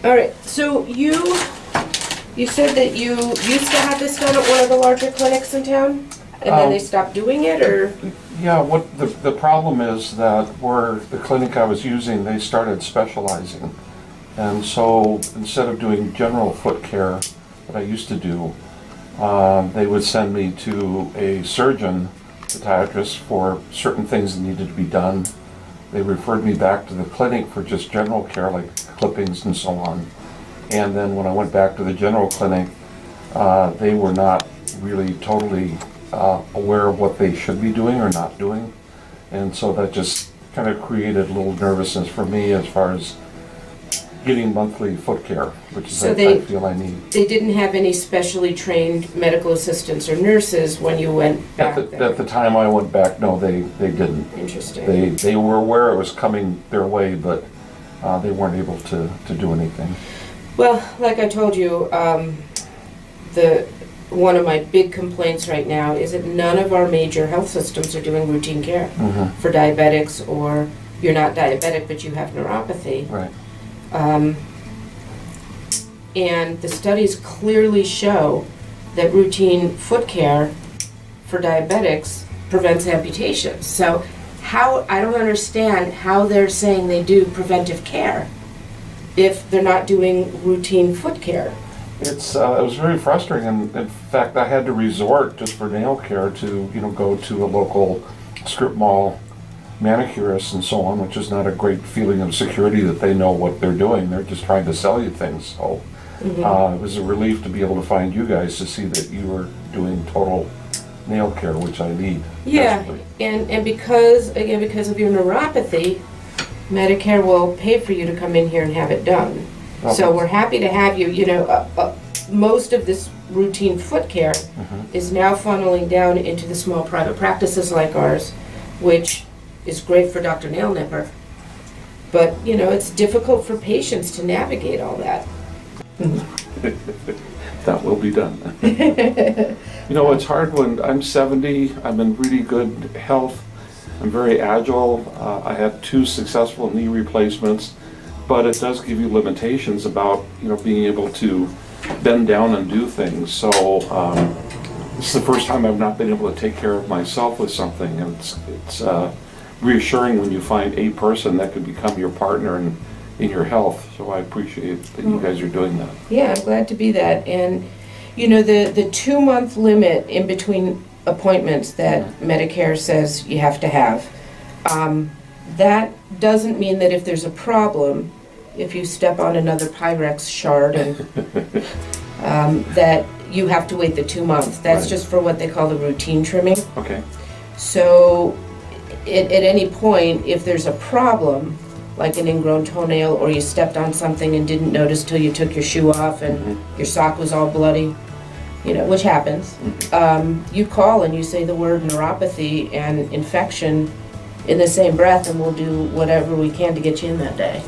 All right, so you said that you used to have this done at one of the larger clinics in town, and then they stopped doing it, or? Yeah, what the problem is that where the clinic I was using, they started specializing. And so instead of doing general foot care that I used to do, they would send me to a surgeon, podiatrist, for certain things that needed to be done. They referred me back to the clinic for just general care, like clippings and so on. And then when I went back to the general clinic, they were not really totally aware of what they should be doing or not doing. And so that just kind of created a little nervousness for me as far as getting monthly foot care, which is I feel I need. They didn't have any specially trained medical assistants or nurses when you went back there? At the time I went back, no, they didn't. Interesting. They were aware it was coming their way, but they weren't able to do anything. Well, like I told you, one of my big complaints right now is that none of our major health systems are doing routine care for diabetics, or you're not diabetic but you have neuropathy. Right. And the studies clearly show that routine foot care for diabetics prevents amputations. So I don't understand how they're saying they do preventive care if they're not doing routine foot care. It was very frustrating, and in fact I had to resort just for nail care to go to a local strip mall manicurist and so on, which is not a great feeling of security that they know what they're doing. They're just trying to sell you things. So it was a relief to be able to find you guys to see that you were doing total nail care, which I need. Yeah, and because of your neuropathy, Medicare will pay for you to come in here and have it done. Okay. So we're happy to have you. Most of this routine foot care is now funneling down into the small private practices like ours, which is great for Dr. Nail Nipper. But, it's difficult for patients to navigate all that. That will be done. It's hard when I'm 70, I'm in really good health, I'm very agile, I had 2 successful knee replacements, but it does give you limitations about, being able to bend down and do things. So this is the first time I've not been able to take care of myself with something, and it's reassuring when you find a person that can become your partner in your health. So I appreciate that you guys are doing that. Yeah, I'm glad to be that. And the 2-month limit in between appointments that Medicare says you have to have, that doesn't mean that if there's a problem, if you step on another Pyrex shard, and that you have to wait the 2 months. That's just for what they call the routine trimming. Okay. So at any point, if there's a problem, like an ingrown toenail, or you stepped on something and didn't notice till you took your shoe off and your sock was all bloody, which happens, you call and you say the word neuropathy and infection in the same breath, and we'll do whatever we can to get you in that day.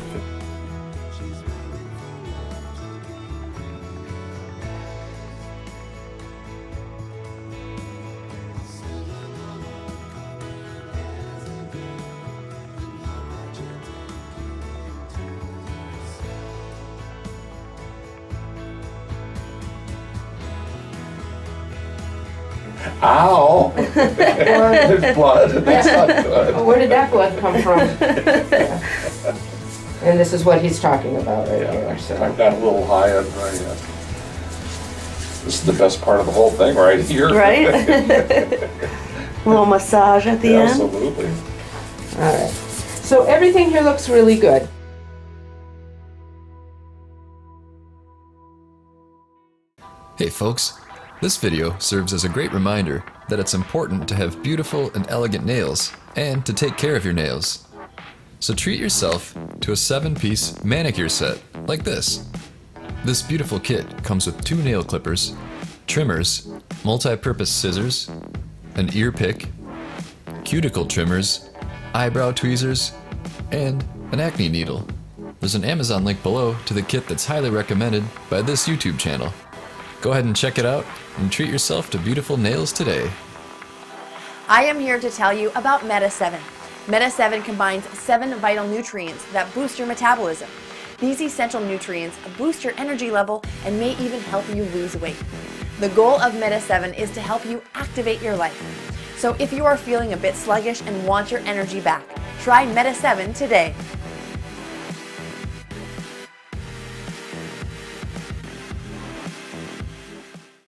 Ow! There's blood. That's not good. Well, where did that blood come from? And this is what he's talking about right here. So. I got a little high on my... this is the best part of the whole thing right here. Right? A little massage at the end. Absolutely. All right. So everything here looks really good. Hey folks. This video serves as a great reminder that it's important to have beautiful and elegant nails and to take care of your nails. So treat yourself to a 7-piece manicure set like this. This beautiful kit comes with 2 nail clippers, trimmers, multi-purpose scissors, an ear pick, cuticle trimmers, eyebrow tweezers, and an acne needle. There's an Amazon link below to the kit that's highly recommended by this YouTube channel. Go ahead and check it out and treat yourself to beautiful nails today. I am here to tell you about Meta 7. Meta 7 combines 7 vital nutrients that boost your metabolism. These essential nutrients boost your energy level and may even help you lose weight. The goal of Meta 7 is to help you activate your life. So if you are feeling a bit sluggish and want your energy back, try Meta 7 today.